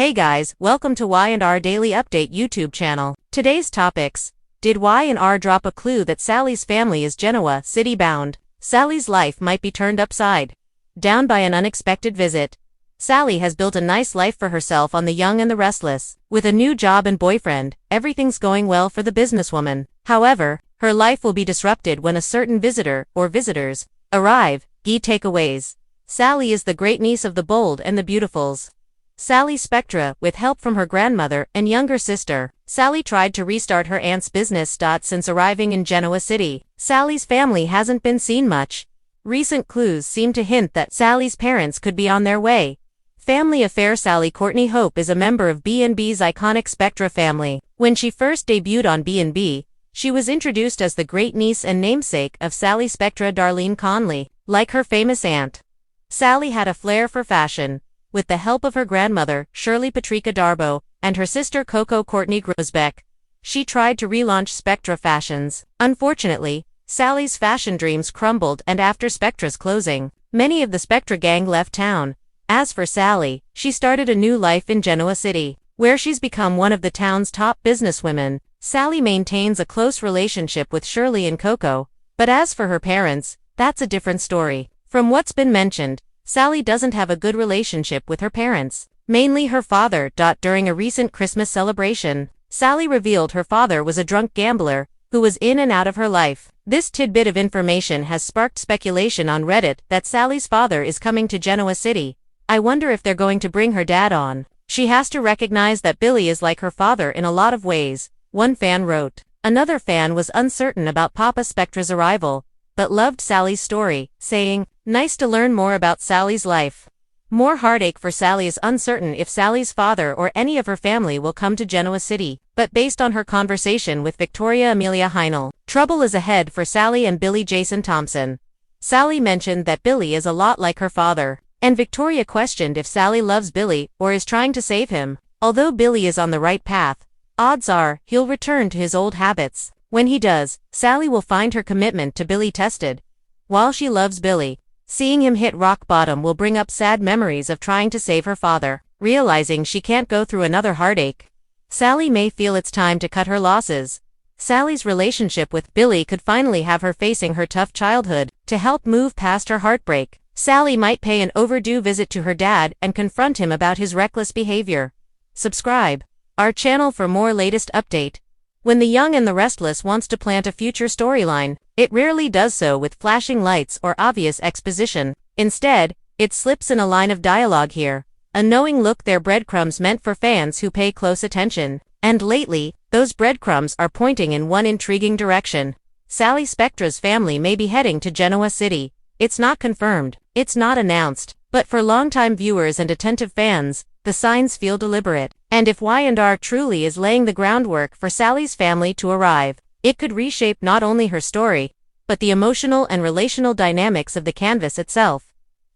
Hey guys, welcome to Y&R Daily Update YouTube channel. Today's topics. Did Y&R drop a clue that Sally's family is Genoa city bound? Sally's life might be turned upside down by an unexpected visit. Sally has built a nice life for herself on The Young and the Restless. With a new job and boyfriend, everything's going well for the businesswoman. However, her life will be disrupted when a certain visitor, or visitors, arrive. Key takeaways. Sally is the great niece of the bold and the beautifuls. Sally Spectra, with help from her grandmother and younger sister, Sally tried to restart her aunt's business. Since arriving in Genoa City, Sally's family hasn't been seen much. Recent clues seem to hint that Sally's parents could be on their way. Family affair. Sally Courtney Hope is a member of B&B's iconic Spectra family. When she first debuted on B&B, she was introduced as the great niece and namesake of Sally Spectra Darlene Conley. Like her famous aunt, Sally had a flair for fashion. With the help of her grandmother, Shirley Patrica Darbo, and her sister Coco Courtney Grosbeck, she tried to relaunch Spectra fashions. Unfortunately, Sally's fashion dreams crumbled, and after Spectra's closing, many of the Spectra gang left town. As for Sally, she started a new life in Genoa City, where she's become one of the town's top businesswomen. Sally maintains a close relationship with Shirley and Coco, but as for her parents, that's a different story. From what's been mentioned, Sally doesn't have a good relationship with her parents, mainly her father. During a recent Christmas celebration, Sally revealed her father was a drunk gambler who was in and out of her life. This tidbit of information has sparked speculation on Reddit that Sally's father is coming to Genoa City. I wonder if they're going to bring her dad on. She has to recognize that Billy is like her father in a lot of ways, one fan wrote. Another fan was uncertain about Papa Spectra's arrival, but loved Sally's story, saying, "Nice to learn more about Sally's life." More heartache for Sally is uncertain if Sally's father or any of her family will come to Genoa City, but based on her conversation with Victoria Amelia Heinel, trouble is ahead for Sally and Billy Jason Thompson. Sally mentioned that Billy is a lot like her father, and Victoria questioned if Sally loves Billy or is trying to save him. Although Billy is on the right path, odds are he'll return to his old habits. When he does, Sally will find her commitment to Billy tested. While she loves Billy, seeing him hit rock bottom will bring up sad memories of trying to save her father. Realizing she can't go through another heartache, Sally may feel it's time to cut her losses. Sally's relationship with Billy could finally have her facing her tough childhood. To help move past her heartbreak, Sally might pay an overdue visit to her dad and confront him about his reckless behavior. Subscribe our channel for more latest update. When The Young and the Restless wants to plant a future storyline, it rarely does so with flashing lights or obvious exposition. Instead, it slips in a line of dialogue here, a knowing look. They're breadcrumbs meant for fans who pay close attention. And lately, those breadcrumbs are pointing in one intriguing direction. Sally Spectra's family may be heading to Genoa City. It's not confirmed, it's not announced, but for longtime viewers and attentive fans, the signs feel deliberate. And if Y&R truly is laying the groundwork for Sally's family to arrive, it could reshape not only her story, but the emotional and relational dynamics of the canvas itself.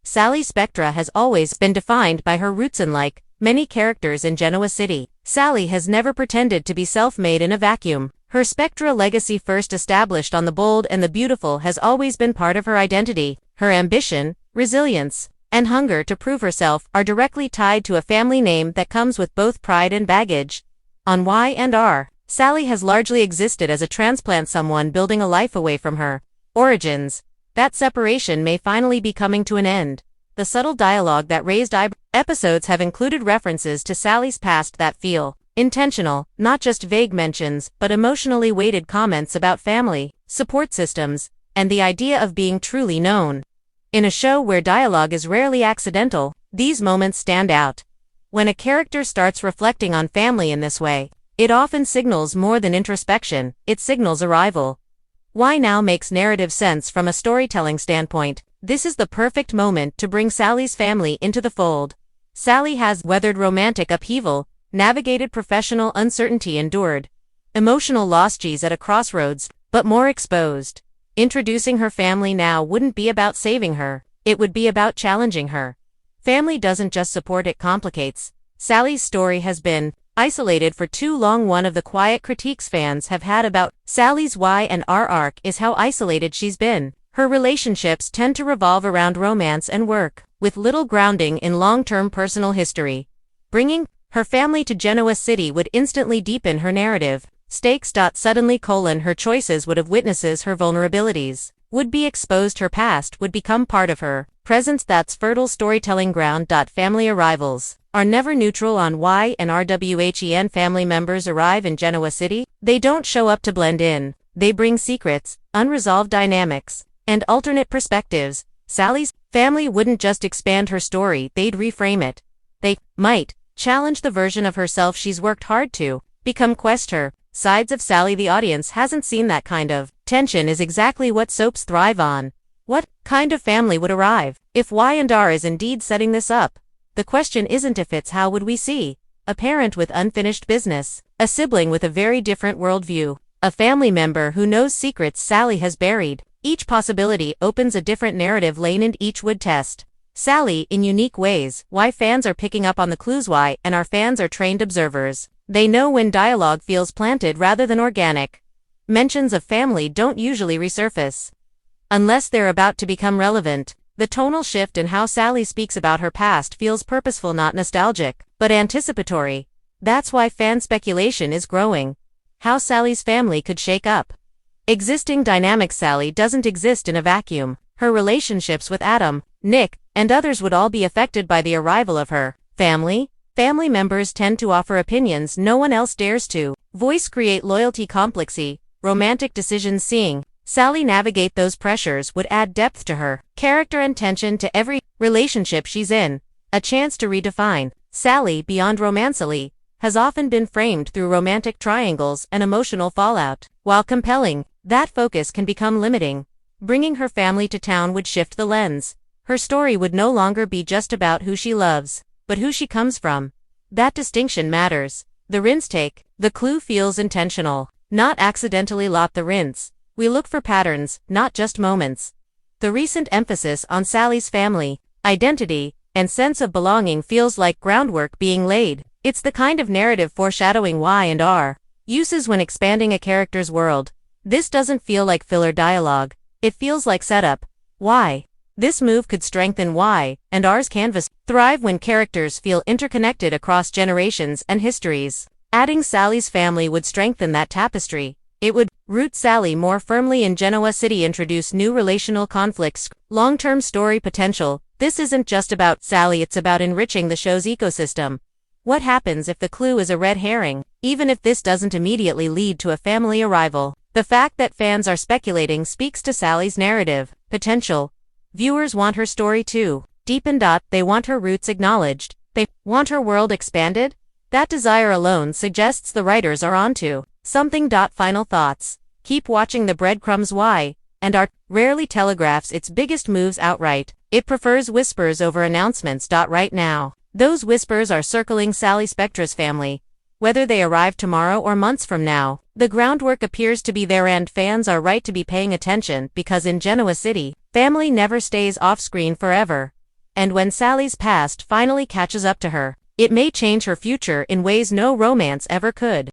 Sally Spectra has always been defined by her roots, and like many characters in Genoa City, Sally has never pretended to be self-made in a vacuum. Her Spectra legacy, first established on the bold and the beautiful, has always been part of her identity. Her ambition, resilience, and hunger to prove herself are directly tied to a family name that comes with both pride and baggage. On Y&R, Sally has largely existed as a transplant, someone building a life away from her origins. That separation may finally be coming to an end. The subtle dialogue that raised episodes have included references to Sally's past that feel intentional, not just vague mentions, but emotionally weighted comments about family, support systems, and the idea of being truly known. In a show where dialogue is rarely accidental, these moments stand out. When a character starts reflecting on family in this way, it often signals more than introspection, it signals arrival. Why now makes narrative sense from a storytelling standpoint. This is the perfect moment to bring Sally's family into the fold. Sally has weathered romantic upheaval, navigated professional uncertainty, endured emotional loss. She's at a crossroads, but more exposed. Introducing her family now wouldn't be about saving her, it would be about challenging her. Family doesn't just support, it complicates. Sally's story has been isolated for too long. One of the quiet critiques fans have had about Sally's Y&R arc is how isolated she's been. Her relationships tend to revolve around romance and work, with little grounding in long-term personal history. Bringing Her family to Genoa City would instantly deepen her narrative. Stakes. Suddenly, her choices would have witnesses her vulnerabilities. Would be exposed, her past would become part of her presence. That's fertile storytelling ground. Family arrivals are never neutral on Y&R. Family members arrive in Genoa City. They don't show up to blend in. They bring secrets, unresolved dynamics, and alternate perspectives. Sally's family wouldn't just expand her story, they'd reframe it. They might challenge the version of herself she's worked hard to become. Her sides of Sally. The audience hasn't seen that kind of tension is exactly what soaps thrive on. What kind of family would arrive if Y&R is indeed setting this up? The question isn't if it's how would we see a parent with unfinished business, a sibling with a very different worldview, a family member who knows secrets Sally has buried. Each possibility opens a different narrative lane and each would test Sally in unique ways. Why fans are picking up on the clues. Y&R fans are trained observers. They know when dialogue feels planted rather than organic. Mentions of family don't usually resurface unless they're about to become relevant. The tonal shift in how Sally speaks about her past feels purposeful, not nostalgic, but anticipatory. That's why fan speculation is growing. How Sally's family could shake up existing dynamics. Sally doesn't exist in a vacuum. Her relationships with Adam, Nick, and others would all be affected by the arrival of her family. Family members tend to offer opinions no one else dares to voice, create loyalty, complexity, romantic decisions. Seeing Sally navigate those pressures would add depth to her character and tension to every relationship she's in. A chance to redefine Sally beyond romancily has often been framed through romantic triangles and emotional fallout. While compelling, that focus can become limiting. Bringing her family to town would shift the lens. Her story would no longer be just about who she loves, but who she comes from. That distinction matters. The rinse take. The clue feels intentional, not accidentally. The rinse. We look for patterns, not just moments. The recent emphasis on Sally's family, identity, and sense of belonging feels like groundwork being laid. It's the kind of narrative foreshadowing Y&R uses when expanding a character's world. This doesn't feel like filler dialogue. It feels like setup. Why? This move could strengthen Y&R's canvas, thrive when characters feel interconnected across generations and histories. Adding Sally's family would strengthen that tapestry. It would root Sally more firmly in Genoa City, introduce new relational conflicts, long-term story potential. This isn't just about Sally, it's about enriching the show's ecosystem. What happens if the clue is a red herring? Even if this doesn't immediately lead to a family arrival, the fact that fans are speculating speaks to Sally's narrative potential. Viewers want her story too deepened. They want her roots acknowledged. They want her world expanded. That desire alone suggests the writers are onto something. Final thoughts. Keep watching the breadcrumbs. Y&R rarely telegraphs its biggest moves outright. It prefers whispers over announcements. Right now, those whispers are circling Sally Spectra's family. Whether they arrive tomorrow or months from now, the groundwork appears to be there, and fans are right to be paying attention, because in Genoa City, family never stays off-screen forever. And when Sally's past finally catches up to her, it may change her future in ways no romance ever could.